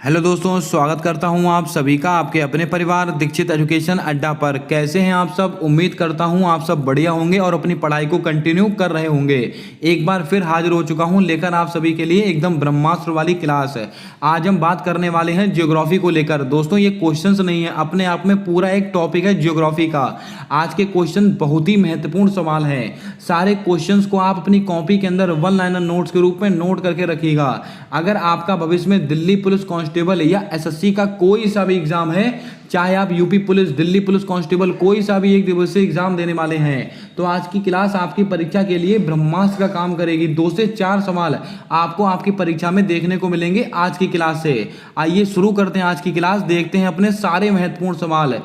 Hello दोस्तों, स्वागत करता हूं आप सभी का आपके अपने परिवार दीक्षित एजुकेशन अड्डा पर। कैसे हैं आप सब? उम्मीद करता हूं आप सब बढ़िया होंगे और अपनी पढ़ाई को कंटिन्यू कर रहे होंगे। एक बार फिर हाजिर हो चुका हूं लेकर आप सभी के लिए एकदम ब्रह्मास्त्र वाली क्लास है। आज हम बात करने वाले हैं ज्योग्राफी को लेकर। दोस्तों ये क्वेश्चंस नहीं है, अपने आप में पूरा एक टॉपिक है ज्योग्राफी का। आज के क्वेश्चन बहुत ही महत्वपूर्ण सवाल है। सारे क्वेश्चंस को आप अपनी कॉपी के अंदर वन लाइनर नोट्स के रूप में नोट करके रखिएगा। अगर आपका भविष्य में दिल्ली पुलिस कांस्टेबल या एसएससी का कोई सा भी एग्जाम है, चाहे आप UP police, Delhi police constable कोई सा भी एक दिवसीय एग्जाम देने वाले हैं, तो आज की क्लास आपकी परीक्षा के लिए ब्रह्मास्त्र का काम करेगी। 2 से 4 सवाल आपको आपकी परीक्षा में देखने को मिलेंगे आज की क्लास से। आइए शुरू करते हैं आज की क्लास, देखते हैं अपने सारे महत्वपूर्ण सवाल।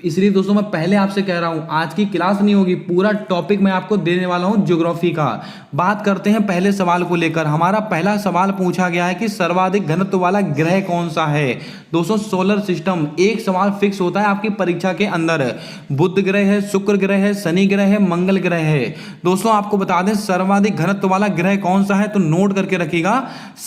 इसलिए दोस्तों मैं पहले आपसे कह रहा हूं, आज की क्लास नहीं होगी, पूरा टॉपिक मैं आपको देने वाला हूं ज्योग्राफी का। बात करते हैं पहले सवाल को लेकर। हमारा पहला सवाल पूछा गया है कि सर्वाधिक घनत्व वाला ग्रह कौन सा है। दोस्तों सोलर सिस्टम, एक सवाल फिक्स होता है आपकी परीक्षा के अंदर। बुध ग्रह है, शुक्र ग्रह है, शनि ग्रह है, मंगल ग्रह है। दोस्तों आपको बता दें सर्वाधिक घनत्व वाला ग्रह कौन सा है, तो नोट करके रखिएगा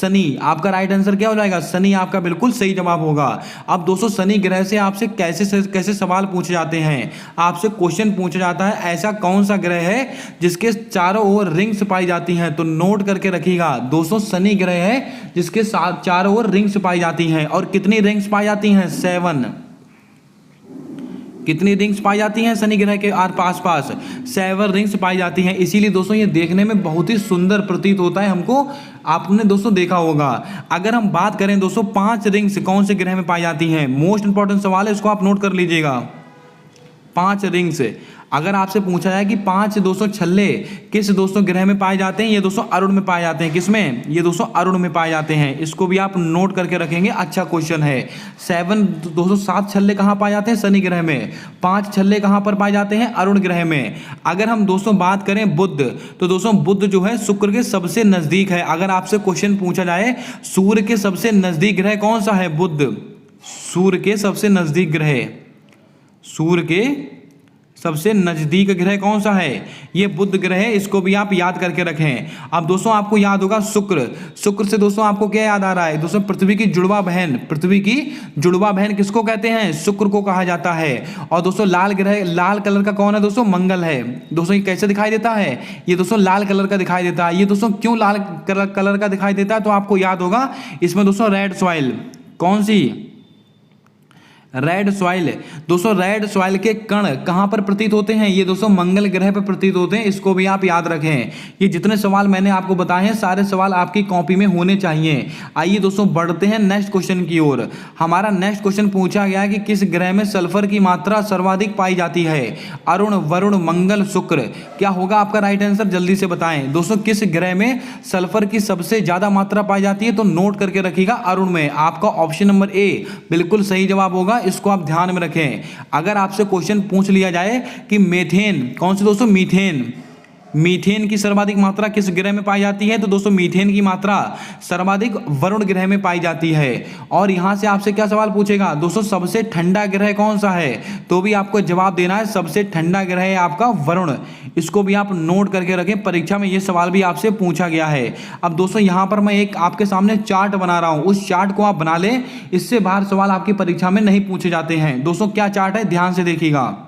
शनि। आपका राइट आंसर क्या हो जाएगा? शनि आपका बिल्कुल सही जवाब होगा। अब दोस्तों शनि ग्रह से आपसे कैसे सवाल पूछे जाते हैं। आपसे क्वेश्चन पूछा जाता है ऐसा कौन सा ग्रह है जिसके चारों ओर रिंग्स पाई जाती हैं, तो नोट करके रखिएगा। दोस्तों शनि ग्रह है जिसके चारों ओर रिंग्स पाई जाती हैं। और कितनी रिंग्स पाई जाती हैं? 7। कितनी रिंग्स पाई जाती हैं शनि ग्रह के आसपास? 7 रिंग्स पाई जाती हैं। इसीलिए दोस्तों ये देखने में बहुत ही सुंदर प्रतीत होता है हमको। आपने दोस्तों देखा होगा। अगर हम बात करें दोस्तों 5 रिंग्स कौन से ग्रह में पाई जाती हैं, मोस्ट इंपॉर्टेंट सवाल है, इसको आप नोट कर लीजिएगा। 5 रिंग्स। अगर आपसे पूछा जाए कि 5 दोस्तों छल्ले किस दोस्तों ग्रह में पाए जाते हैं, ये दोस्तों अरुण में पाए जाते हैं। किसमें? ये दोस्तों अरुण में पाए जाते हैं। इसको भी आप नोट करके रखेंगे, अच्छा क्वेश्चन है। 7 दोस्तों 7 छल्ले कहाँ पाए जाते हैं? शनि ग्रह में। 5 छल्ले कहाँ पर पाए जाते हैं? अरुण ग्रह में। अगर हम दोस्तों बात करें बुध, तो दोस्तों बुध जो है शुक्र के सबसे नजदीक है। अगर आपसे क्वेश्चन पूछा जाए सूर्य के सबसे नजदीक ग्रह कौन सा है? बुध। सूर्य के सबसे नजदीक ग्रह, सूर्य के सबसे नजदीक ग्रह कौन सा है? ये बुध ग्रह है। इसको भी आप याद करके रखें। अब दोस्तों आपको याद होगा शुक्र। शुक्र से दोस्तों आपको क्या याद आ रहा है? दोस्तों पृथ्वी की जुड़वा बहन, पृथ्वी की जुड़वा बहन किसको कहते हैं? शुक्र को कहा जाता है। और दोस्तों लाल ग्रह, लाल कलर का कौन है? दोस्तों मंगल है। दोस्तों ये कैसे दिखाई देता है? ये दोस्तों लाल कलर का दिखाई देता है। ये दोस्तों क्यों लाल कलर का दिखाई देता है? तो आपको याद होगा, इसमें दोस्तों रेड सॉइल, कौन सी? Red soil. दोस्तों रेड सॉइल के कण कहां पर प्रतीत होते हैं? ये दोस्तों मंगल ग्रह पर प्रतीत होते हैं। इसको भी आप याद रखें। ये जितने सवाल मैंने आपको बताए हैं सारे सवाल आपकी कॉपी में होने चाहिए। आइए दोस्तों बढ़ते हैं नेक्स्ट क्वेश्चन की ओर। हमारा नेक्स्ट क्वेश्चन पूछा गया कि किस ग्रह में सल्फर की मात्रा सर्वाधिक पाई जाती है? अरुण, वरुण, मंगल, शुक्र। क्या होगा आपका राइट आंसर? जल्दी से बताएं दोस्तों, किस ग्रह में सल्फर की सबसे ज्यादा मात्रा पाई जाती है? तो नोट करके रखिएगा अरुण में। आपका ऑप्शन नंबर ए बिल्कुल सही जवाब होगा। इसको आप ध्यान में रखें। अगर आपसे क्वेश्चन पूछ लिया जाए कि मीथेन, कौन से दोस्तों? मीथेन। मीथेन की सर्वाधिक मात्रा किस ग्रह में पाई जाती है? तो दोस्तों मीथेन की मात्रा सर्वाधिक वरुण ग्रह में पाई जाती है। और यहां से आपसे क्या सवाल पूछेगा? दोस्तों सबसे ठंडा ग्रह कौन सा है? तो भी आपको जवाब देना है सबसे ठंडा ग्रह है आपका वरुण। इसको भी आप नोट करके रखें, परीक्षा में यह सवाल भी आपसे पूछा गया है। अब दोस्तों यहां पर मैं एक आपके सामने चार्ट बना रहा हूं, उस चार्ट को आप बना लें। इससे बाहर सवाल आपकी परीक्षा में नहीं पूछे जाते हैं। दोस्तों क्या चार्ट है, ध्यान से देखिएगा।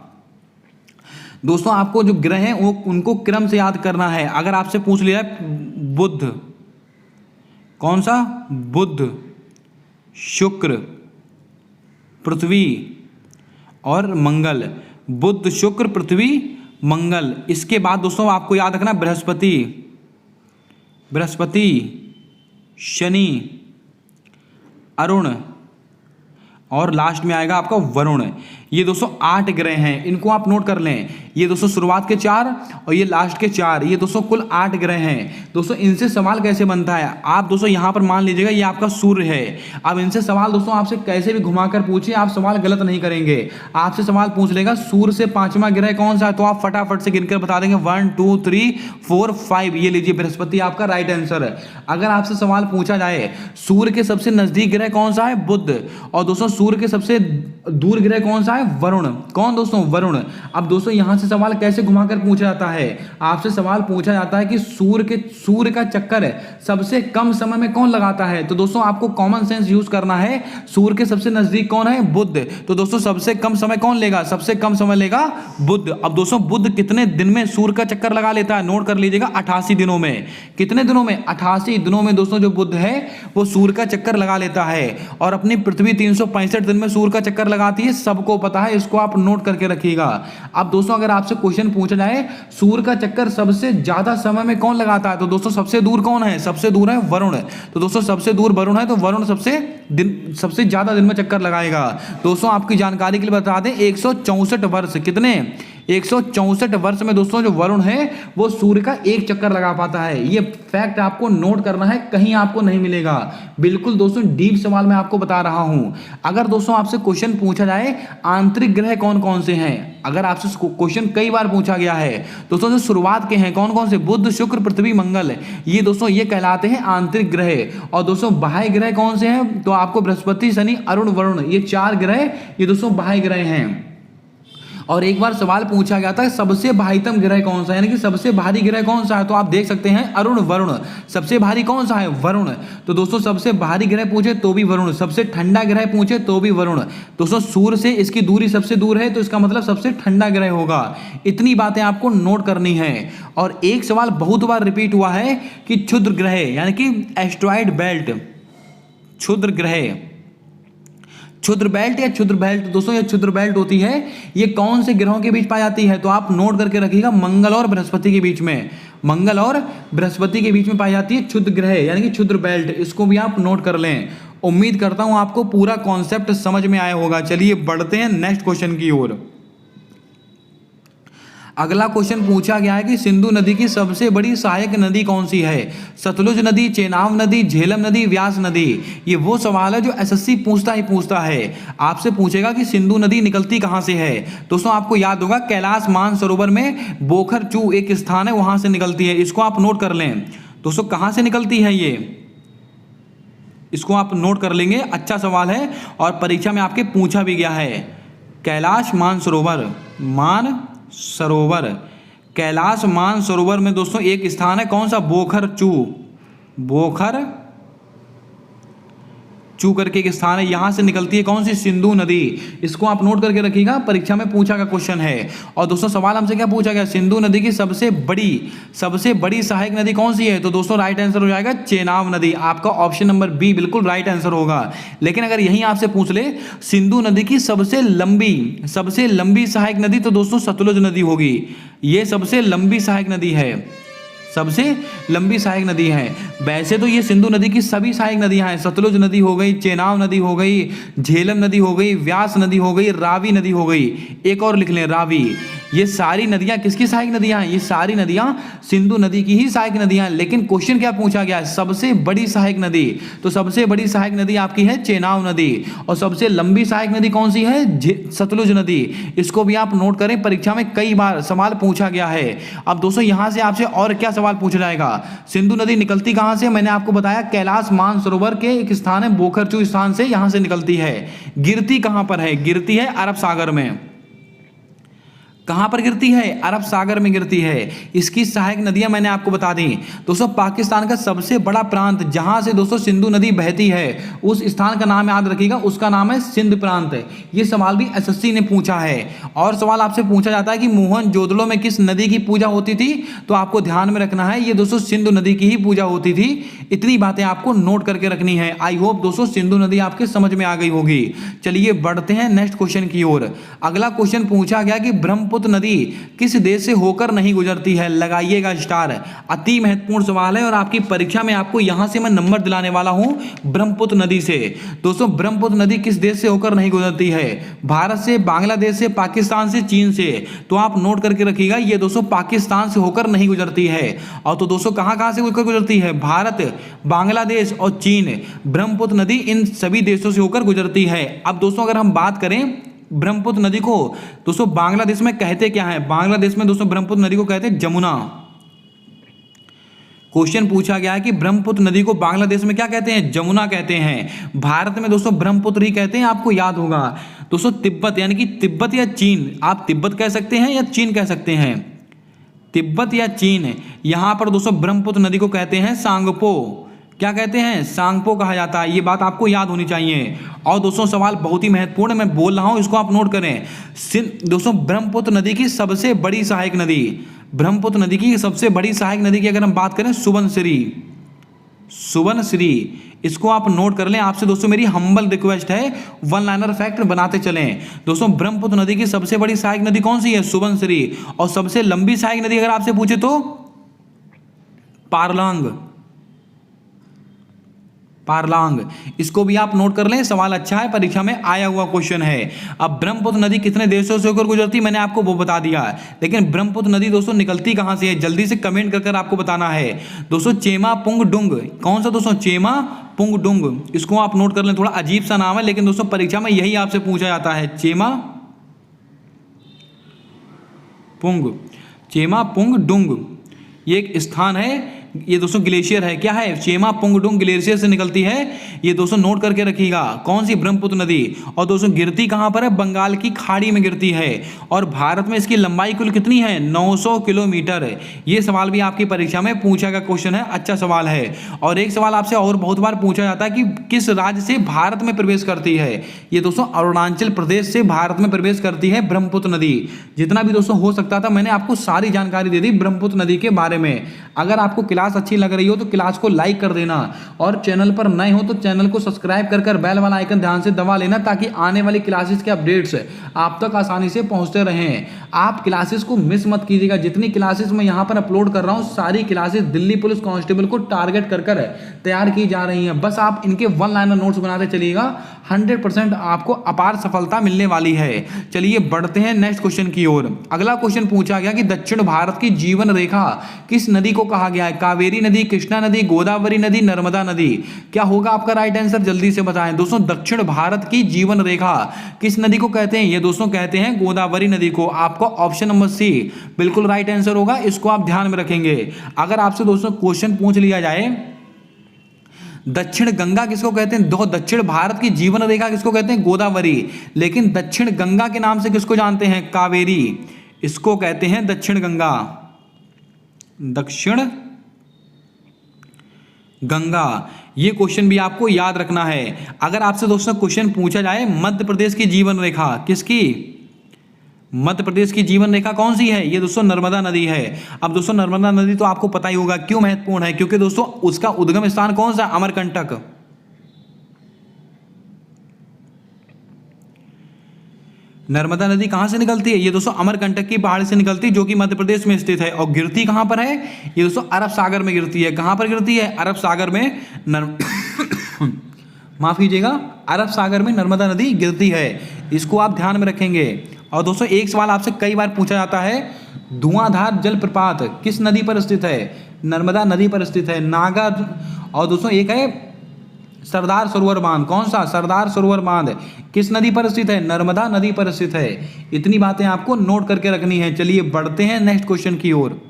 दोस्तों आपको जो ग्रह हैं वो उनको क्रम से याद करना है। अगर आपसे पूछ लिया बुध, कौन सा? बुध, शुक्र, पृथ्वी और मंगल। बुध, शुक्र, पृथ्वी, मंगल। इसके बाद दोस्तों आपको याद रखना बृहस्पति, बृहस्पति, शनि, अरुण और लास्ट में आएगा आपका वरुण। ये दोस्तों 8 ग्रह हैं, इनको आप नोट कर लें। ये दोस्तों शुरुआत के 4 और ये लास्ट के 4, ये दोस्तों कुल 8 ग्रह हैं। दोस्तों इनसे सवाल कैसे बनता है? आप दोस्तों यहाँ पर मान लीजिएगा ये आपका सूर्य है। अब इनसे सवाल दोस्तों आपसे कैसे भी घुमाकर पूछे, आप सवाल गलत नहीं करेंगे। आपसे सवाल पूछ लेगा सूर्य से 5वां ग्रह कौन सा है, तो आप फटाफट से गिनकर बता देंगे 1 2 3 4 5। ये लीजिए बृहस्पति आपका राइट आंसर है। अगर आपसे सवाल पूछा जाए सूर्य के सबसे नजदीक ग्रह कौन सा है? बुध। और दोस्तों सूर्य के सबसे दूर ग्रह कौन सा है? है वरुण। कौन दोस्तों? वरुण। अब दोस्तों यहां से सवाल कैसे घुमाकर पूछा जाता है? आपसे सवाल पूछा जाता है कि सूर्य का चक्कर सबसे कम समय में कौन लगाता है? तो दोस्तों आपको कॉमन सेंस यूज करना है। सूर्य के सबसे नजदीक कौन है? बुध। तो दोस्तों सबसे कम समय कौन लेगा? सबसे कम समय लेगा बुध। अब दोस्तों बुध कितने दिन में सूर्य का चक्कर लगा लेता है? नोट कर लीजिएगा, 88 दिनों में। कितने दिनों में? 88 दिनों में दोस्तों जो बुध है वो सूर्य का चक्कर लगा लेता है। और अपनी पृथ्वी 365 दिन में सूर्य का चक्कर लगाती है, सबको पता है, इसको आप नोट करके रखिएगा। अब दोस्तों अगर आपसे क्वेश्चन पूछा जाए सूर्य का चक्कर सबसे ज्यादा समय में कौन लगाता है, तो दोस्तों सबसे दूर कौन है? सबसे दूर है वरुण। तो दोस्तों सबसे दूर वरुण है, तो वरुण सबसे ज्यादा दिन में चक्कर लगाएगा। दोस्तों आपकी जानकारी के लिए बता दें 164 वर्ष, कितने? 164 वर्ष में दोस्तों जो वरुण है वो सूर्य का एक चक्कर लगा पाता है। ये फैक्ट आपको नोट करना है, कहीं आपको नहीं मिलेगा। बिल्कुल दोस्तों डीप सवाल मैं आपको बता रहा हूं। अगर दोस्तों आपसे क्वेश्चन पूछा जाए आंतरिक ग्रह कौन कौन से हैं, अगर आपसे क्वेश्चन कई बार पूछा गया है दोस्तों, जो शुरुआत के हैं कौन कौन से? बुध, शुक्र, पृथ्वी, मंगल, ये दोस्तों ये कहलाते हैं आंतरिक ग्रह। और दोस्तों बाह्य ग्रह कौन से हैं? तो आपको बृहस्पति, शनि, अरुण, वरुण, ये 4 ग्रह ये दोस्तों बाह्य ग्रह हैं। और एक बार सवाल पूछा गया था सबसे भारीतम ग्रह कौन सा है, यानी कि सबसे भारी ग्रह कौन सा है, तो आप देख सकते हैं अरुण, वरुण। सबसे भारी कौन सा है? वरुण। तो दोस्तों सबसे भारी ग्रह पूछे तो भी वरुण, सबसे ठंडा ग्रह पूछे तो भी वरुण। दोस्तों सूर्य से इसकी दूरी सबसे दूर है, तो इसका मतलब सबसे ठंडा ग्रह होगा। इतनी बातें आपको नोट करनी है। और एक सवाल बहुत बार रिपीट हुआ है कि क्षुद्र ग्रह यानी कि एस्ट्रॉइड बेल्ट, क्षुद्र ग्रह, क्षुद्र बेल्ट या क्षुद्र बेल्ट, दोस्तों ये क्षुद्र बेल्ट होती है, ये कौन से ग्रहों के बीच पाई जाती है? तो आप नोट करके रखिएगा मंगल और बृहस्पति के बीच में, मंगल और बृहस्पति के बीच में पाई जाती है क्षुद्र ग्रह यानी कि क्षुद्र बेल्ट। इसको भी आप नोट कर लें। उम्मीद करता हूं आपको पूरा कॉन्सेप्ट समझ में आया होगा। चलिए बढ़ते हैं नेक्स्ट क्वेश्चन की ओर। अगला क्वेश्चन पूछा गया है कि सिंधु नदी की सबसे बड़ी सहायक नदी कौन सी है? सतलुज नदी, चेनाब नदी, झेलम नदी, व्यास नदी। ये वो सवाल है जो एसएससी पूछता है। आपसे पूछेगा कि सिंधु नदी निकलती कहां से है? दोस्तों आपको याद होगा कैलाश मानसरोवर में बोखरचू एक स्थान है, वहां से निकलती है। इसको आप नोट कर लें। दोस्तों कहां से निकलती है ये? इसको आप नोट कर लेंगे, अच्छा सवाल है और परीक्षा में आपके पूछा भी गया है। कैलाश मानसरोवर, कैलाश मानसरोवर में दोस्तों एक स्थान है, कौन सा? बोखरचू, बोखरचू करके एक स्थान है, यहां से निकलती है कौन सी? सिंधु नदी। इसको आप नोट करके रखिएगा, परीक्षा में पूछा का क्वेश्चन है। और दोस्तों सवाल हमसे क्या पूछा गया? सिंधु नदी की सबसे बड़ी सहायक नदी कौन सी है? तो दोस्तों राइट आंसर हो जाएगा चेनाब नदी। आपका ऑप्शन नंबर बी बिल्कुल राइट आंसर होगा। लेकिन अगर यहीं आपसे पूछ ले सिंधु नदी की सबसे लंबी सहायक नदी, तो दोस्तों सतलुज नदी होगी। ये सबसे लंबी सहायक नदी है, सबसे लंबी सहायक नदी है। वैसे तो ये सिंधु नदी की सभी सहायक नदियां हैं, सतलुज नदी हो गई, चेनाब नदी हो गई, झेलम नदी हो गई, व्यास नदी हो गई, रावी नदी हो गई। एक और लिख लें, रावी। ये सारी नदियां किसकी सहायक नदियां हैं? ये सारी नदियां सिंधु नदी की ही सहायक नदियां हैं। लेकिन क्वेश्चन क्या पूछा गया है? सबसे बड़ी सहायक नदी। तो सबसे बड़ी सहायक नदी आपकी है चेनाब नदी। और सबसे लंबी सहायक नदी कौन सी है? सतलुज नदी। इसको भी आप नोट करें, परीक्षा में कई बार सवाल पूछा गया है। अब दोस्तों यहां से आपसे और क्या सवाल पूछा जाएगा? सिंधु नदी निकलती कहां से? मैंने आपको बताया कैलाश मानसरोवर के एक स्थान है, बोखरचू स्थान से यहां से निकलती है। गिरती कहां पर है? गिरती है अरब सागर में। कहां पर गिरती है? अरब सागर में गिरती है। इसकी सहायक नदियां मैंने आपको बता दी। दोस्तों पाकिस्तान का सबसे बड़ा प्रांत जहां से दोस्तों सिंधु नदी बहती है, उस स्थान का नाम याद रखिएगा, उसका नाम है सिंध प्रांत। ये सवाल भी एसएससी ने पूछा है। और सवाल आपसे पूछा जाता है कि मोहनजोदड़ो में किस नदी की पूजा होती थी? तो आपको ध्यान में रखना है ये दोस्तों सिंधु नदी की ही पूजा होती थी। इतनी बातें आपको नोट करके रखनी है। आई होप दोस्तों सिंधु नदी आपके समझ में आ गई होगी। चलिए बढ़ते हैं नेक्स्ट क्वेश्चन की ओर। अगला क्वेश्चन पूछा गया कि ब्रह्मपुत्र नदी किस देश से होकर नहीं गुजरती है? लगाइएगा स्टार। अति महत्वपूर्ण सवाल है और आपकी परीक्षा में आपको यहां से मैं नंबर दिलाने वाला हूं ब्रह्मपुत्र नदी से। दोस्तों ब्रह्मपुत्र नदी किस देश से होकर नहीं गुजरती है? भारत से, बांग्लादेश से, पाकिस्तान से, चीन से। तो आप नोट करके रखिएगा, ये दोस्तों पाकिस्तान से होकर नहीं गुजरती है। और तो दोस्तों कहां से होकर गुजरती है? भारत, बांग्लादेश और चीन। ब्रह्मपुत्र नदी इन सभी देशों से होकर गुजरती है। अब दोस्तों अगर हम बात करें ब्रह्मपुत्र नदी को, दोस्तों बांग्लादेश में कहते क्या है? बांग्लादेश में दोस्तों ब्रह्मपुत्र नदी को कहते हैं जमुना। क्वेश्चन पूछा गया है कि ब्रह्मपुत्र नदी को बांग्लादेश में क्या कहते हैं? जमुना कहते हैं। भारत में दोस्तों ब्रह्मपुत्र ही कहते हैं, आपको याद होगा। दोस्तों तिब्बत यानी कि तिब्बत या चीन, आप तिब्बत कह सकते हैं या चीन कह सकते हैं, तिब्बत या चीन। यहां पर दोस्तों ब्रह्मपुत्र नदी को कहते हैं सांगपो। क्या कहते हैं? सांगपो कहा जाता है। ये बात आपको याद होनी चाहिए। और दोस्तों सवाल बहुत ही महत्वपूर्ण मैं बोल रहा हूं, इसको आप नोट करें। दोस्तों ब्रह्मपुत्र नदी की सबसे बड़ी सहायक नदी, ब्रह्मपुत्र नदी की सबसे बड़ी सहायक नदी की अगर हम बात करें, सुबनसिरी, सुबनसिरी, इसको आप नोट कर लें। आपसे दोस्तों मेरी हम्बल रिक्वेस्ट है, वन लाइनर फैक्ट बनाते चलें। दोस्तों ब्रह्मपुत्र नदी की सबसे बड़ी सहायक नदी कौन सी है? सुबनसिरी। और सबसे लंबी सहायक नदी अगर आपसे पूछे तो पारलांग, पारलांग। इसको भी आप नोट कर लें, सवाल अच्छा है, परीक्षा में आया हुआ क्वेश्चन है। अब ब्रह्मपुत्र नदी कितने देशों से होकर गुजरती, मैंने आपको वो बता दिया, लेकिन ब्रह्मपुत्र नदी दोस्तों निकलती कहां से है? जल्दी से कमेंट कर कर आपको बताना है। दोस्तों चेमा पुंग डुंग, कौन सा दोस्तों? चेमा पुंग डुंग। इसको आप नोट कर लें, थोड़ा अजीब सा नाम है, लेकिन दोस्तों परीक्षा में यही आपसे पूछा जाता है, चेमा पुंग, चेमा पुंग डुंग। ये एक स्थान है, ये दोस्तों ग्लेशियर है। क्या है? चेमा पुंगडुंग ग्लेशियर से निकलती है। ये दोस्तों नोट करके रखिएगा, कौन सी? ब्रह्मपुत्र नदी। और दोस्तों गिरती कहां पर है? बंगाल की खाड़ी में गिरती है। और भारत में इसकी लंबाई कुल कितनी है? 900 किलोमीटर है। ये सवाल भी आपकी परीक्षा में पूछा गया क्वेश्चन है, अच्छा सवाल है। और एक सवाल आपसे और बहुत बार पूछा जाता है कि किस राज्य से भारत में प्रवेश करती है? ये दोस्तों अरुणाचल प्रदेश से भारत में प्रवेश करती है ब्रह्मपुत्र नदी। जितना भी दोस्तों हो सकता था मैंने आपको सारी जानकारी दे दी ब्रह्मपुत्र नदी के बारे में। अगर आपको क्लास अच्छी लग रही हो तो क्लास को लाइक कर देना, और चैनल पर नए हो तो चैनल को सब्सक्राइब कर बेल वाला आइकन ध्यान से दबा लेना, ताकि आने वाली क्लासेस के अपडेट्स आप तक आसानी से पहुंचते रहें। आप क्लासेस को मिस मत कीजिएगा। जितनी क्लासेस मैं यहां पर अपलोड कर रहा हूं, सारी क्लासेस दिल्ली पुलिस कांस्टेबल को टारगेट कर तैयार की जा रही हैं। बस आप इनके वन लाइनर नोट्स बनाते चलिएगा, 100% आपको अपार सफलता मिलने वाली है। चलिए बढ़ते हैं नेक्स्ट क्वेश्चन की ओर। अगला क्वेश्चन पूछा गया कि दक्षिण भारत की जीवन रेखा किस नदी को कहा गया है? कावेरी नदी, कृष्णा नदी, गोदावरी नदी, नर्मदा नदी। क्या होगा आपका राइट आंसर? जल्दी से बताएं दोस्तों। दक्षिण भारत की जीवन रेखा किस नदी को कहते हैं? ये दोस्तों कहते हैं गोदावरी नदी को। आपको ऑप्शन नंबर सी बिल्कुल राइट आंसर होगा, इसको आप ध्यान में रखेंगे। अगर आपसे दोस्तों क्वेश्चन पूछ लिया जाए दक्षिण गंगा किसको कहते हैं? दो दक्षिण भारत की जीवन रेखा किसको कहते हैं? गोदावरी। लेकिन दक्षिण गंगा के नाम से किसको जानते हैं? कावेरी। इसको कहते हैं दक्षिण गंगा, दक्षिण गंगा। ये क्वेश्चन भी आपको याद रखना है। अगर आपसे दोस्तों क्वेश्चन पूछा जाए मध्य प्रदेश की जीवन रेखा किसकी? मध्य प्रदेश की जीवन रेखा कौन सी है? ये दोस्तों नर्मदा नदी है। अब दोस्तों नर्मदा नदी तो आपको पता ही होगा क्यों महत्वपूर्ण है, क्योंकि दोस्तों उसका उद्गम स्थान कौन सा? अमरकंटक। नर्मदा नदी कहां से निकलती है? ये दोस्तों अमरकंटक की पहाड़ी से निकलती है, जो कि मध्य प्रदेश में स्थित है। और गिरती कहां पर है? ये दोस्तों अरब सागर में गिरती है। कहां पर गिरती है? अरब सागर में माफ कीजिएगा, अरब सागर में नर्मदा नदी गिरती है। इसको आप ध्यान में रखेंगे। और दोस्तों एक सवाल आपसे कई बार पूछा जाता है, धुआंधार जलप्रपात किस नदी पर स्थित है? नर्मदा नदी पर स्थित है, नागा। और दोस्तों एक है सरदार सरोवर बांध, कौन सा? सरदार सरोवर बांध किस नदी पर स्थित है? नर्मदा नदी पर स्थित है। इतनी बातें आपको नोट करके रखनी है। चलिए बढ़ते हैं नेक्स्ट क्वेश्चन की ओर।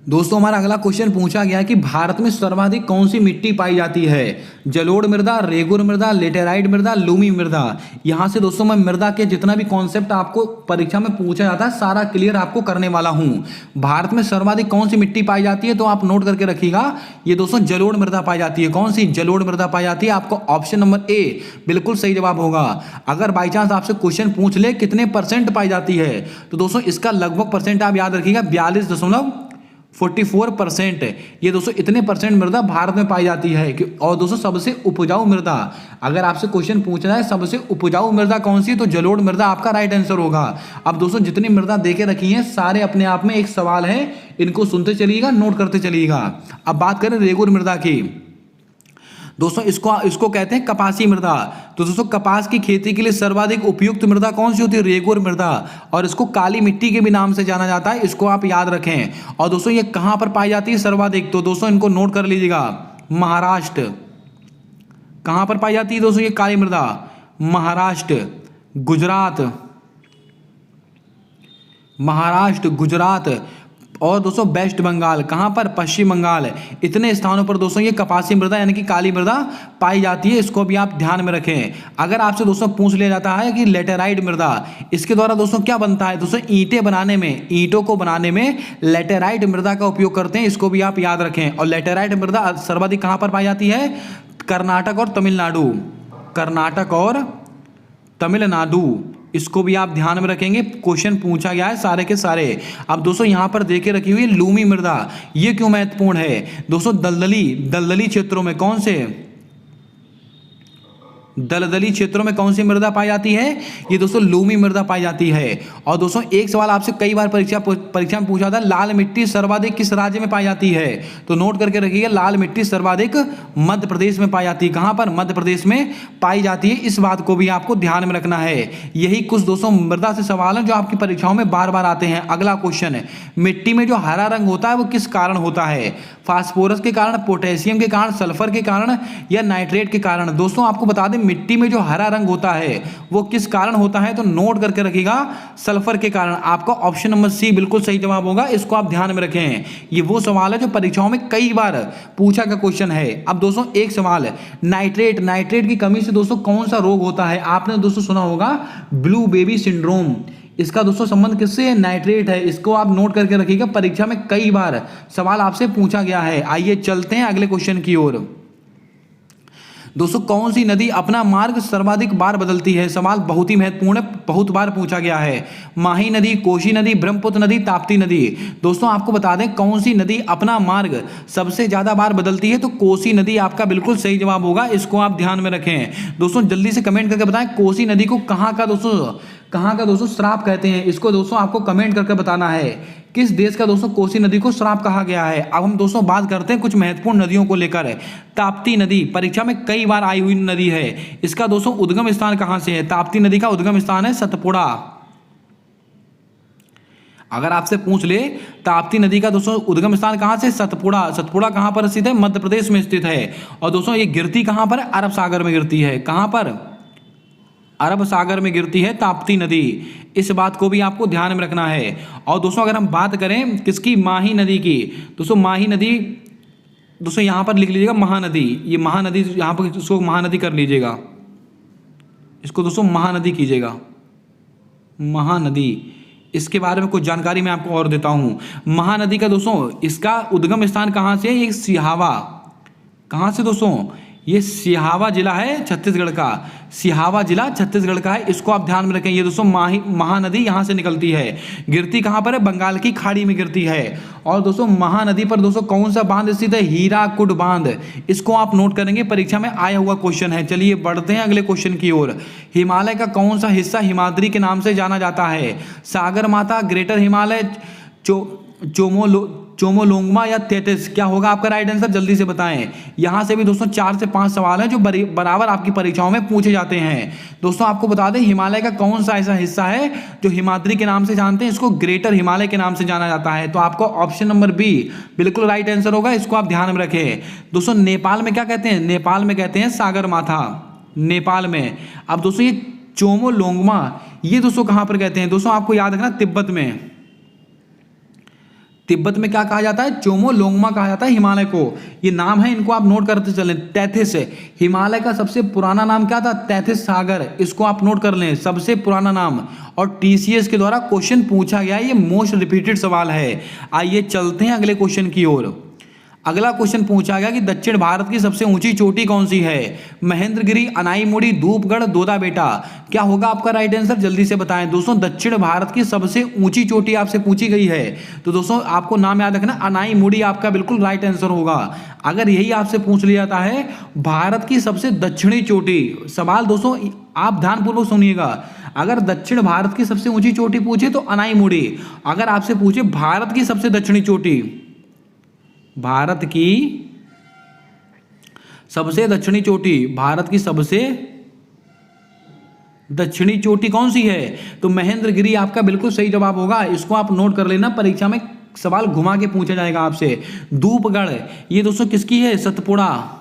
दोस्तों हमारा अगला क्वेश्चन पूछा गया कि भारत में सर्वाधिक कौन सी मिट्टी पाई जाती है? जलोढ़ मृदा, रेगुर मृदा, लेटेराइट मृदा, लूमी मृदा। यहां से दोस्तों मैं मृदा के जितना भी कॉन्सेप्ट आपको परीक्षा में पूछा जाता है सारा क्लियर आपको करने वाला हूं। भारत में सर्वाधिक कौन सी मिट्टी पाई जाती है? तो आप नोट करके रखिएगा, ये दोस्तों जलोढ़ मृदा पाई जाती है। कौन सी? जलोढ़ मृदा पाई जाती है। आपको ऑप्शन नंबर ए बिल्कुल सही जवाब होगा। अगर बाई चांस आपसे क्वेश्चन पूछ ले कितने परसेंट पाई जाती है, तो दोस्तों इसका लगभग परसेंट आप याद रखिएगा, 42.44%। ये दोस्तों इतने परसेंट मृदा भारत में पाई जाती है। और दोस्तों सबसे उपजाऊ मृदा, अगर आपसे क्वेश्चन पूछना है सबसे उपजाऊ मृदा कौन सी, तो जलोढ़ मृदा आपका राइट आंसर होगा। अब दोस्तों जितनी मृदा देके रखी है सारे अपने आप में एक सवाल है, इनको सुनते चलिएगा, नोट करते चलिएगा। अब बात करें रेगुर मृदा की, दोस्तों इसको कहते हैं कपासी मृदा। तो दोस्तों कपास की खेती के लिए सर्वाधिक उपयुक्त मृदा कौन सी होती है? रेगुर मृदा। और इसको काली मिट्टी के भी नाम से जाना जाता है, इसको आप याद रखें। और दोस्तों ये कहां पर पाई जाती है सर्वाधिक? तो दोस्तों इनको नोट कर लीजिएगा, महाराष्ट्र। कहां पर पाई जाती है दोस्तों ये काली मृदा? महाराष्ट्र, गुजरात, महाराष्ट्र, गुजरात। और दोस्तों वेस्ट बंगाल, कहाँ पर, पश्चिम बंगाल, इतने स्थानों पर दोस्तों ये कपासी मृदा यानी कि काली मृदा पाई जाती है। इसको भी आप ध्यान में रखें। अगर आपसे दोस्तों पूछ लिया जाता है कि लेटेराइट मृदा, इसके द्वारा दोस्तों क्या बनता है, दोस्तों ईंटें बनाने में, ईंटों को बनाने में लेटेराइट मृदा का उपयोग करते हैं। इसको भी आप याद रखें। और लेटेराइट मृदा सर्वाधिक कहाँ पर पाई जाती है, कर्नाटक और तमिलनाडु, कर्नाटक और तमिलनाडु। इसको भी आप ध्यान में रखेंगे, क्वेश्चन पूछा गया है सारे के सारे। अब दोस्तों यहां पर देखे रखी हुई लूमी मृदा, ये क्यों महत्वपूर्ण है दोस्तों, दलदली क्षेत्रों में कौन से, दलदली क्षेत्रों में कौन सी मृदा पाई जाती है, ये दोस्तों लूमी मृदा पाई जाती है। और दोस्तों एक सवाल आपसे कई बार परीक्षा में पूछा था, लाल मिट्टी सर्वाधिक किस राज्य में पाई जाती है, तो नोट करके रखिएगा, लाल मिट्टी सर्वाधिक मध्य प्रदेश में पाई जाती है। कहां पर, मध्य प्रदेश में पाई जाती है। इस बात को भी आपको ध्यान में रखना है। यही कुछ दोस्तों मृदा से सवाल है जो आपकी परीक्षाओं में बार बार आते हैं। अगला क्वेश्चन है, मिट्टी में जो हरा रंग होता है वो किस कारण होता है, फास्फोरस के कारण, पोटेशियम के कारण, सल्फर के कारण या नाइट्रेट के कारण। दोस्तों आपको बता दें, मिट्टी में जो हरा रंग होता है वो किस कारण होता है, तो नोट करके रखिएगा, सल्फर के कारण। आपका ऑप्शन नंबर सी बिल्कुल सही जवाब होगा। इसको आप ध्यान में रखें। ये वो सवाल है जो परीक्षाओं में कई बार पूछा गया क्वेश्चन है। अब दोस्तों एक सवाल है, नाइट्रेट की कमी से दोस्तों कौन सा रोग होता है। आपने दोस्तों सुना होगा ब्लू बेबी सिंड्रोम। इसका दोस्तों संबंध किससे है, नाइट्रेट है। इसको आप नोट करके रखिएगा, परीक्षा में कई बार सवाल आपसे पूछा गया है। आइए चलते हैं अगले क्वेश्चन की ओर। दोस्तों कौन सी नदी अपना मार्ग सर्वाधिक बार बदलती है, सवाल बहुत ही महत्वपूर्ण है, बहुत बार पूछा गया है। माही नदी, कोसी नदी, ब्रह्मपुत्र नदी, ताप्ती नदी। दोस्तों आपको बता दें कौन सी नदी अपना मार्ग सबसे ज्यादा बार बदलती है, तो कोसी नदी आपका बिल्कुल सही जवाब होगा। इसको आप ध्यान में रखें। दोस्तों जल्दी से कमेंट करके बताएं, कोसी नदी को कहाँ का दोस्तों श्राप कहते हैं। इसको दोस्तों आपको कमेंट करके बताना है, किस देश का दोस्तों कोसी नदी को श्राप कहा गया है। अब हम दोस्तों बात करते हैं कुछ महत्वपूर्ण नदियों को लेकर। ताप्ती नदी परीक्षा में कई बार आई हुई नदी है। इसका दोस्तों उद्गम स्थान कहां से है, ताप्ती नदी का उद्गम स्थान है सतपुड़ा। अगर आपसे पूछ ले ताप्ती नदी का दोस्तों उद्गम स्थान कहां से, सतपुड़ा। सतपुड़ा कहां पर स्थित है, मध्य प्रदेश में स्थित है। और दोस्तों ये गिरती कहां पर, अरब सागर में गिरती है। कहां पर, अरब सागर में गिरती है ताप्ती नदी। इस बात को भी आपको ध्यान में रखना है। और दोस्तों अगर हम बात करें किसकी, माही नदी की, दोस्तों माही नदी दोस्तों यहां पर लिख लीजिएगा महानदी। ये महानदी यहां पर इसको महानदी कर लीजिएगा, इसको दोस्तों महानदी कीजिएगा, महानदी। इसके बारे में कुछ जानकारी मैं आपको और देता हूं। महानदी का दोस्तों इसका उद्गम स्थान कहां से, एक सिहावा। कहां से दोस्तों, ये सिहावा जिला है छत्तीसगढ़ का, सिहावा जिला छत्तीसगढ़ का है। इसको आप ध्यान में रखें। ये दोस्तों महानदी यहां से निकलती है। गिरती कहां पर है, बंगाल की खाड़ी में गिरती है। और दोस्तों महानदी पर दोस्तों कौन सा बांध स्थित है, हीराकुड बांध। इसको आप नोट करेंगे, परीक्षा में आया हुआ क्वेश्चन है। चलिए बढ़ते हैं अगले क्वेश्चन की ओर। हिमालय का कौन सा हिस्सा हिमाद्री के नाम से जाना जाता है, सागर माथा, ग्रेटर हिमालय, चोमोलोंगमा या तेथिस। क्या होगा आपका राइट आंसर, जल्दी से बताएं। यहां से भी दोस्तों 4 से 5 सवाल हैं जो बराबर आपकी परीक्षाओं में पूछे जाते हैं। दोस्तों आपको बता दें हिमालय का कौन सा ऐसा हिस्सा है जो हिमाद्री के नाम से जानते हैं, इसको ग्रेटर हिमालय के नाम से जाना जाता है। तो आपको ऑप्शन नंबर बी बिल्कुल राइट आंसर होगा। इसको आप ध्यान में रखें। दोस्तों नेपाल में क्या कहते हैं, नेपाल में कहते हैं सागर माथा, नेपाल में। अब दोस्तों ये चोमोलोंगमा, ये दोस्तों कहां पर कहते हैं, दोस्तों आपको याद रखना तिब्बत में। तिब्बत में क्या कहा जाता है, चोमोलोंगमा कहा जाता है हिमालय को। ये नाम है, इनको आप नोट करते चलें। तैथिस, हिमालय का सबसे पुराना नाम क्या था, तैथिस सागर। इसको आप नोट कर लें, सबसे पुराना नाम। और टीसीएस के द्वारा क्वेश्चन पूछा गया है, ये मोस्ट रिपीटेड सवाल है। आइए चलते हैं अगले क्वेश्चन की ओर। अगला क्वेश्चन पूछा गया कि दक्षिण भारत की सबसे ऊंची चोटी कौन सी है, महेंद्रगिरी, अनाईमुड़ी, धूपगढ़, दोदा बेटा। क्या होगा आपका राइट आंसर, जल्दी से बताएं। दोस्तों दक्षिण भारत की सबसे ऊंची चोटी आपसे पूछी गई है, तो दोस्तों आपको नाम याद रखना, अनाईमुड़ी आपका बिल्कुल राइट आंसर होगा। अगर यही आपसे पूछ लिया जाता है भारत की सबसे दक्षिणी चोटी, सवाल दोस्तों आप ध्यानपूर्वक सुनिएगा। अगर दक्षिण भारत की सबसे ऊंची चोटी पूछे तो अनाईमुड़ी। अगर आपसे पूछे भारत की सबसे दक्षिणी चोटी, भारत की सबसे दक्षिणी चोटी, भारत की सबसे दक्षिणी चोटी कौन सी है, तो महेंद्रगिरी आपका बिल्कुल सही जवाब होगा। इसको आप नोट कर लेना, परीक्षा में सवाल घुमा के पूछा जाएगा आपसे। धूपगढ़ ये दोस्तों किसकी है, सतपुड़ा।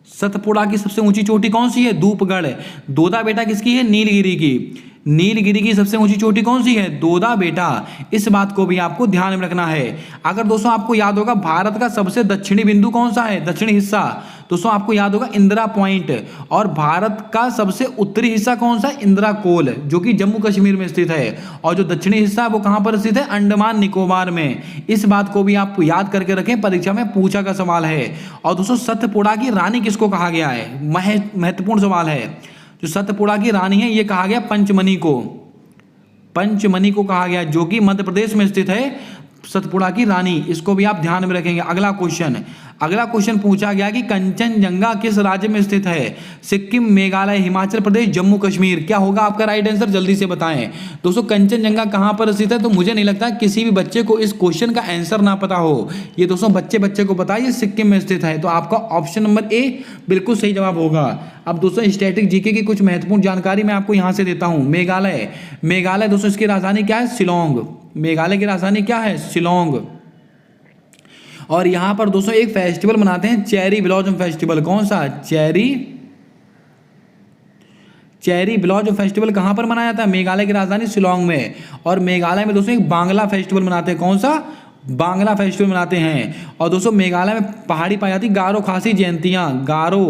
सतपुड़ा की सबसे ऊंची चोटी कौन सी है, धूपगढ़। दोदा बेटा किसकी है, नीलगिरी की। नीलगिरी की सबसे ऊंची चोटी कौन सी है? दोदा बेटा, इस बात को भी आपको ध्यान में रखना है। अगर दोस्तों आपको याद होगा भारत का सबसे दक्षिणी बिंदु कौन सा है, दक्षिणी हिस्सा, दोस्तों आपको याद होगा इंदिरा पॉइंट। और भारत का सबसे उत्तरी हिस्सा कौन सा है? इंदिरा कोल, जो कि जम्मू कश्मीर में स्थित है। और जो दक्षिणी हिस्सा है वो कहां पर स्थित है? अंडमान निकोबार में। इस बात को भी आप याद करके रखें, परीक्षा में पूछा का सवाल है। और दोस्तों सतपुड़ा की रानी किसको कहा गया है? महत्वपूर्ण सवाल है। जो सतपुड़ा की रानी है ये कहा गया पंचमनी को, पंचमनी को कहा गया, जो कि मध्य प्रदेश में स्थित है सतपुड़ा की रानी। इसको भी आप ध्यान में रखेंगे। अगला क्वेश्चन पूछा गया कि कंचनजंगा किस राज्य में स्थित है? सिक्किम, मेघालय, हिमाचल प्रदेश, जम्मू कश्मीर। क्या होगा आपका राइट आंसर? जल्दी से बताएं दोस्तों। कंचनजंगा कहां पर स्थित है? तो मुझे नहीं लगता किसी भी बच्चे को इस क्वेश्चन का आंसर ना पता हो। ये दोस्तों बच्चे को पता है, ये सिक्किम में स्थित है। तो आपका ऑप्शन नंबर ए बिल्कुल सही जवाब होगा। अब दोस्तों स्टैटिक जीके की कुछ महत्वपूर्ण जानकारी मैं आपको यहां से देता हूं। मेघालय दोस्तों इसकी राजधानी क्या है? शिलोंग। मेघालय की राजधानी क्या है? शिलोंग। और यहां पर दोस्तों एक फेस्टिवल मनाते हैं, चेरी ब्लॉसम फेस्टिवल। कौन सा? चेरी ब्लॉसम फेस्टिवल कहां पर मनाया जाता है? मेघालय की राजधानी शिलोंग में। और मेघालय में दोस्तों एक बांग्ला फेस्टिवल मनाते हैं। कौन सा? बांग्ला फेस्टिवल मनाते हैं। और दोस्तों मेघालय में पहाड़ी पाई जाती गारो खासी जयंतियां, गारो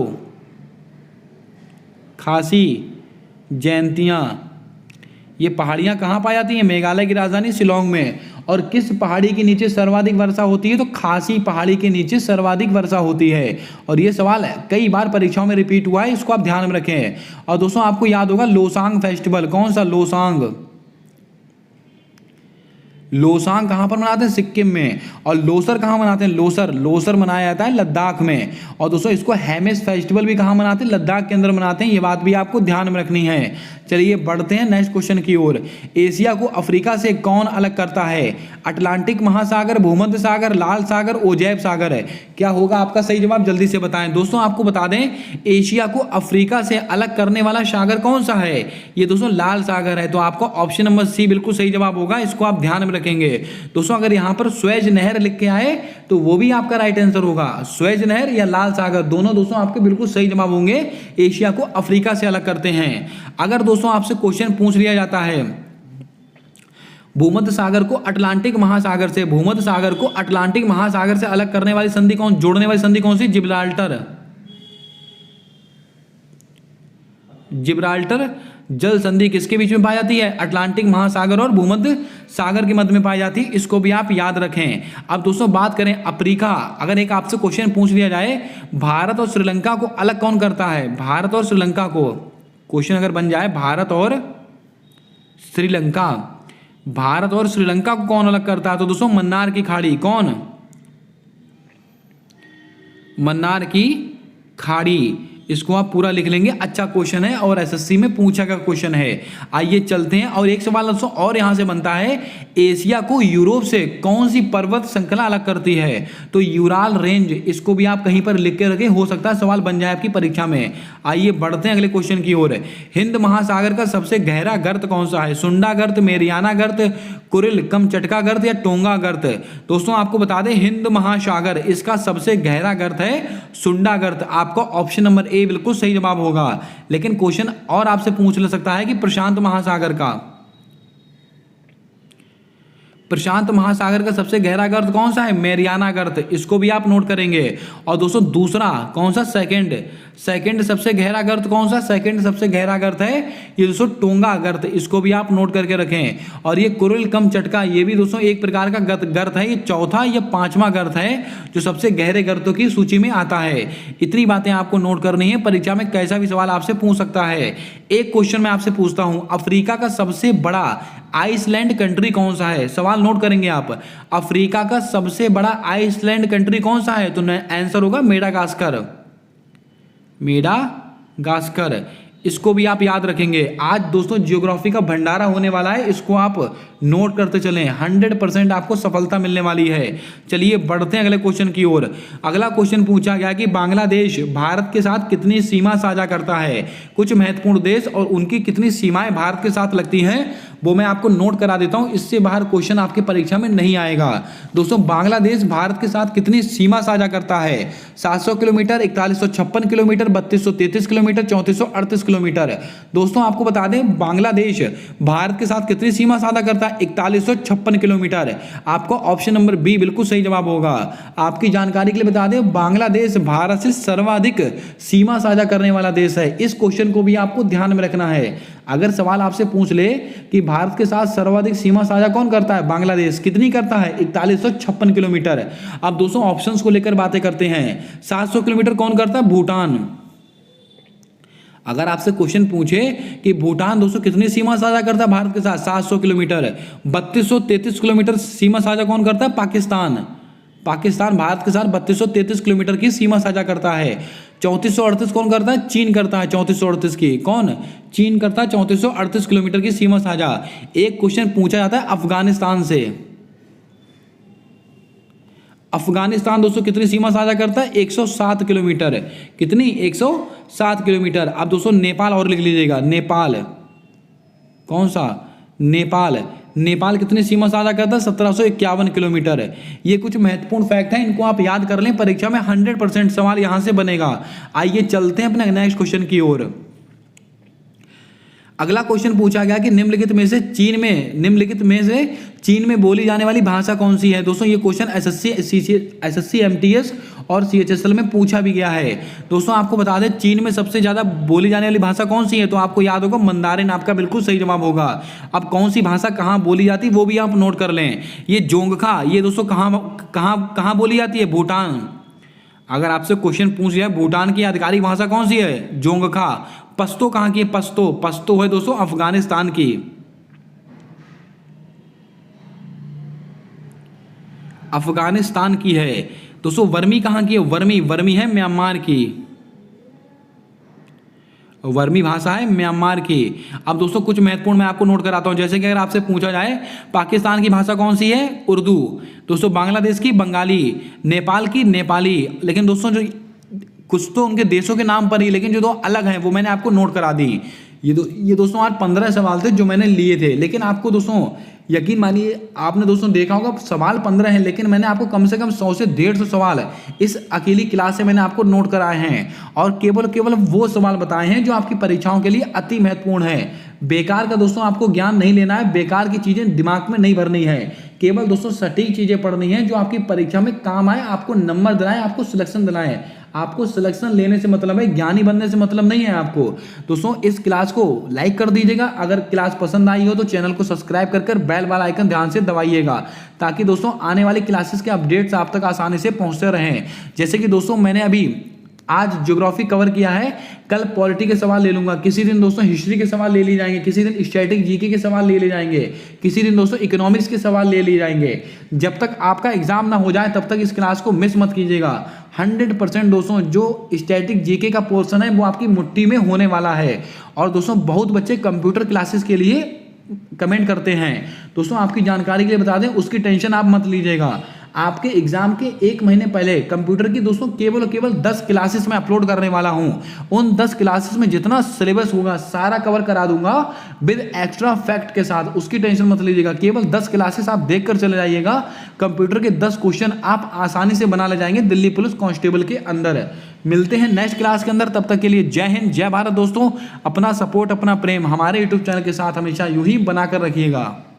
खासी जयंतियां। ये पहाड़ियां कहां पाई जाती हैं? मेघालय की राजधानी शिलोंग में। और किस पहाड़ी के नीचे सर्वाधिक वर्षा होती है? तो खासी पहाड़ी के नीचे सर्वाधिक वर्षा होती है। और ये सवाल कई बार परीक्षाओं में रिपीट हुआ है, इसको आप ध्यान में रखें। और दोस्तों आपको याद होगा लोसांग फेस्टिवल। कौन सा? लोसांग कहां पर मनाते हैं? सिक्किम में। और लोसर कहां मनाते हैं? लोसर मनाया जाता है लद्दाख में। और दोस्तों इसको हेमिस फेस्टिवल भी कहां मनाते हैं? लद्दाख के अंदर मनाते हैं। ये बात भी आपको ध्यान में रखनी है। चलिए बढ़ते हैं नेक्स्ट क्वेश्चन की ओर। एशिया को अफ्रीका से कौन अलग करता है? अटलांटिक महासागर, भूमध्य सागर, लाल सागर, ओजैब सागर है। क्या होगा आपका सही जवाब? जल्दी से बताएं। दोस्तों आपको बता दें एशिया को अफ्रीका से अलग करने वाला सागर कौन सा है? ये दोस्तों लाल सागर है। तो आपका ऑप्शन नंबर सी बिल्कुल सही जवाब होगा। इसको आप ध्यान में रखेंगे। दोस्तों अगर यहां पर स्वेज नहर लिख के आए तो वो भी आपका राइट आंसर होगा। स्वेज नहर या लाल सागर, दोनों दोस्तों आपके बिल्कुल सही जवाब होंगे। एशिया को अफ्रीका से अलग करते हैं। अगर दोस्तों आपसे क्वेश्चन पूछ लिया जाता है भूमध्य सागर को अटलांटिक महासागर से, भूमध्य सागर को अटलांटिक महासागर से अलग करने वाली संधि कौन, जोड़ने वाली संधि कौन सी? जिब्राल्टर जल संधि किसके बीच में पाई जाती है? अटलांटिक महासागर और भूमध्य सागर के मध्य में पाई जाती है। इसको भी आप याद रखें। अब दोस्तों बात करें अफ्रीका। अगर एक आपसे क्वेश्चन पूछ लिया जाए भारत और श्रीलंका को अलग कौन करता है? भारत और श्रीलंका को, क्वेश्चन अगर बन जाए भारत और श्रीलंका को कौन अलग करता है? तो दोस्तों मन्नार की खाड़ी। कौन? मन्नार की खाड़ी। इसको आप पूरा लिख लेंगे। अच्छा क्वेश्चन है और एसएससी में पूछा का क्वेश्चन है। आइए चलते हैं। और एक सवाल दोस्तों और यहां से बनता है, एशिया को यूरोप से कौन सी पर्वत श्रृंखला अलग करती है? तो यूराल रेंज। इसको भी आप कहीं पर लिख के रखें, हो सकता है सवाल बन जाए आपकी परीक्षा में। आइए बढ़ते हैं अगले क्वेश्चन की ओर। हिंद महासागर का सबसे गहरा गर्त कौन सा है? सुंडा गर्त, मेरियाना गर्त, कुरिल कमचटका गर्त या टोंगा गर्त? दोस्तों आपको बता दें हिंद महासागर, इसका सबसे गहरा गर्त है सुंडा गर्त। आपका ऑप्शन नंबर ए बिल्कुल सही जवाब होगा। लेकिन क्वेश्चन और आपसे पूछ ले सकता है कि प्रशांत महासागर का सबसे गहरा गर्त कौन सा है? मैरियाना गर्त। इसको भी आप नोट करेंगे। और दोस्तों दूसरा कौन सा? सेकंड सबसे गहरा गर्त कौन सा? सेकंड सबसे गहरा गर्त है ये दोस्तों टोंगा गर्त। इसको भी आप नोट करके रखें। और ये कुरिल कमचटका, ये भी दोस्तों एक प्रकार का गर्त है। ये चौथा या पांचवा गर्त है जो सबसे गहरे गर्तों की सूची में आता है। इतनी बातें आपको नोट करनी है। परीक्षा में कैसा भी सवाल आपसे पूछ सकता है। एक क्वेश्चन मैं आपसे पूछता हूं, अफ्रीका का सबसे बड़ा आइसलैंड कंट्री कौन सा है? सवाल नोट करेंगे आप। अफ्रीका का सबसे बड़ा आइसलैंड कंट्री कौन सा है? तो आंसर होगा मेडागास्कर। इसको भी आप याद रखेंगे। आज दोस्तों ज्योग्राफी का भंडारा होने वाला है, इसको आप नोट करते चलें। 100% आपको सफलता मिलने वाली है। चलिए बढ़ते हैं अगले क्वेश्चन की ओर। अगला क्वेश्चन पूछा गया कि बांग्लादेश भारत के साथ कितनी सीमा साझा करता है? कुछ महत्वपूर्ण देश और उनकी कितनी सीमाएं भारत के साथ लगती हैं वो मैं आपको नोट करा देता हूं। इससे बाहर क्वेश्चन आपकी परीक्षा में नहीं आएगा। दोस्तों बांग्लादेश भारत के साथ कितनी सीमा साझा करता है? 700 किलोमीटर, 4156 किलोमीटर, 3233 किलोमीटर, 3438 किलोमीटर। दोस्तों आपको बता दें बांग्लादेश भारत के साथ कितनी सीमा साझा करता है, 4156 किलोमीटर। आपको ऑप्शन नंबर बी बिल्कुल सही जवाब होगा। आपकी जानकारी के लिए बता दें बांग्लादेश भारत से सर्वाधिक सीमा साझा करने वाला देश है। इस क्वेश्चन को भी आपको ध्यान में रखना है। अगर सवाल आपसे पूछ ले कि भारत के साथ सर्वाधिक सीमा साझा कौन करता है, बांग्लादेश कितनी करता है, 4156 किलोमीटर। अब दोस्तों ऑप्शंस को लेकर बातें करते हैं। 700 किलोमीटर कौन करता है, भूटान। अगर आपसे क्वेश्चन पूछे कि भूटान दोस्तों कितनी सीमा साझा करता है भारत के साथ, 700 किलोमीटर। 3233 किलोमीटर सीमा साझा कौन करता है, पाकिस्तान। पाकिस्तान भारत के साथ 3233 किलोमीटर की सीमा साझा करता है। 3438 कौन करता है, चीन करता है 3438 की। कौन, चीन करता है 3438 किलोमीटर की सीमा साझा। एक क्वेश्चन पूछा जाता है अफगानिस्तान से। अफगानिस्तान दोस्तों कितनी सीमा साझा करता है, 107 किलोमीटर। कितनी, 107 किलोमीटर। अब दोस्तों नेपाल और लिख लीजिएगा, नेपाल कौन सा, नेपाल। नेपाल कितनी सीमा साझा करता है, 1751 किलोमीटर। ये कुछ महत्वपूर्ण फैक्ट है, इनको आप याद कर लें, परीक्षा में 100% सवाल यहां से बनेगा। आइए चलते हैं अपने नेक्स्ट क्वेश्चन की ओर। अगला क्वेश्चन पूछा गया कि निम्नलिखित में से चीन में बोली जाने वाली भाषा कौन सी है। दोस्तों ये क्वेश्चन एसएससी एमटीएस और सीएचएसएल में पूछा भी गया है। दोस्तों आपको बता दें चीन में सबसे ज्यादा बोली जाने वाली भाषा कौन सी है, तो आपको याद होगा मंदारिन आपका बिल्कुल सही जवाब होगा। अब कौन सी भाषा कहाँ बोली जाती है वो भी आप नोट कर लें। ये जोंगखा, ये दोस्तों कहाँ बोली जाती है, भूटान। अगर आपसे क्वेश्चन पूछ लिया भूटान की आधिकारिक भाषा कौन सी है, जोंगखा। पश्तो कहाँ की है, पश्तो है दोस्तों अफगानिस्तान की। अफगानिस्तान की है। दोस्तों वर्मी कहाँ की है, वर्मी है म्यांमार की। वर्मी भाषा है म्यांमार की। अब दोस्तों कुछ महत्वपूर्ण मैं आपको नोट कराता हूं, जैसे कि अगर आपसे पूछा जाए पाकिस्तान की भाषा कौन सी है, उर्दू। दोस्तों बांग्लादेश की बंगाली, नेपाल की नेपाली। लेकिन दोस्तों जो कुछ तो उनके देशों के नाम पर ही, लेकिन जो दो अलग हैं वो मैंने आपको नोट करा दी। ये दोस्तों आज 15 सवाल थे जो मैंने लिए थे, लेकिन आपको दोस्तों यकीन मानिए आपने दोस्तों देखा होगा सवाल 15 हैं, लेकिन मैंने आपको कम से कम 100 से 150 सवाल इस अकेली क्लास से मैंने आपको नोट कराए हैं। और केवल वो सवाल बताए हैं जो आपकी परीक्षाओं के लिए अति महत्वपूर्ण है। बेकार का दोस्तों आपको ज्ञान नहीं लेना है, बेकार की चीजें दिमाग में नहीं भरनी है। केवल दोस्तों सटीक चीजें पढ़नी है जो आपकी परीक्षा में काम आए, आपको नंबर दिलाएं, आपको सिलेक्शन दिलाएं। आपको सिलेक्शन लेने से मतलब है, ज्ञानी बनने से मतलब नहीं है आपको। दोस्तों इस क्लास को लाइक कर दीजिएगा, अगर क्लास पसंद आई हो तो चैनल को सब्सक्राइब कर बेल वाला आइकन ध्यान से दबाइएगा, ताकि दोस्तों आने वाली क्लासेस के अपडेट्स आप तक आसानी से पहुंचते रहें। जैसे कि दोस्तों मैंने अभी आज ज्योग्राफी कवर किया है, कल पॉलिटी के सवाल ले लूंगा, किसी दिन दोस्तों हिस्ट्री के सवाल ले लिए जाएंगे, किसी दिन स्टैटिक जीके के सवाल ले लिए जाएंगे, किसी दिन दोस्तों इकोनॉमिक्स के सवाल ले लिए जाएंगे। जब तक आपका एग्जाम ना हो जाए तब तक इस क्लास को मिस मत कीजिएगा। 100% दोस्तों जो स्टैटिक जीके का पोर्शन है वो आपकी मुट्ठी में होने वाला है। और दोस्तों बहुत बच्चे कंप्यूटर क्लासेस के लिए कमेंट करते हैं। दोस्तों आपकी जानकारी के लिए बता दें, उसकी टेंशन आप मत लीजिएगा। आपके एग्जाम के 1 महीने पहले कंप्यूटर की दोस्तों केवल 10 क्लासेस में अपलोड करने वाला हूं। उन 10 क्लासेस में जितना सिलेबस होगा सारा कवर करा दूंगा विद एक्स्ट्रा फैक्ट के साथ, उसकी टेंशन मत लीजिएगा। केवल 10 क्लासेस आप देखकर चले जाइएगा, कंप्यूटर के 10 क्वेश्चन आप आसानी से बना ले जाएंगे दिल्ली पुलिस कांस्टेबल के अंदर। मिलते हैं नेक्स्ट क्लास के अंदर, तब तक के लिए जय हिंद जय भारत। दोस्तों अपना सपोर्ट अपना प्रेम हमारे यूट्यूब चैनल के साथ हमेशा यूं ही बनाकर रखिएगा।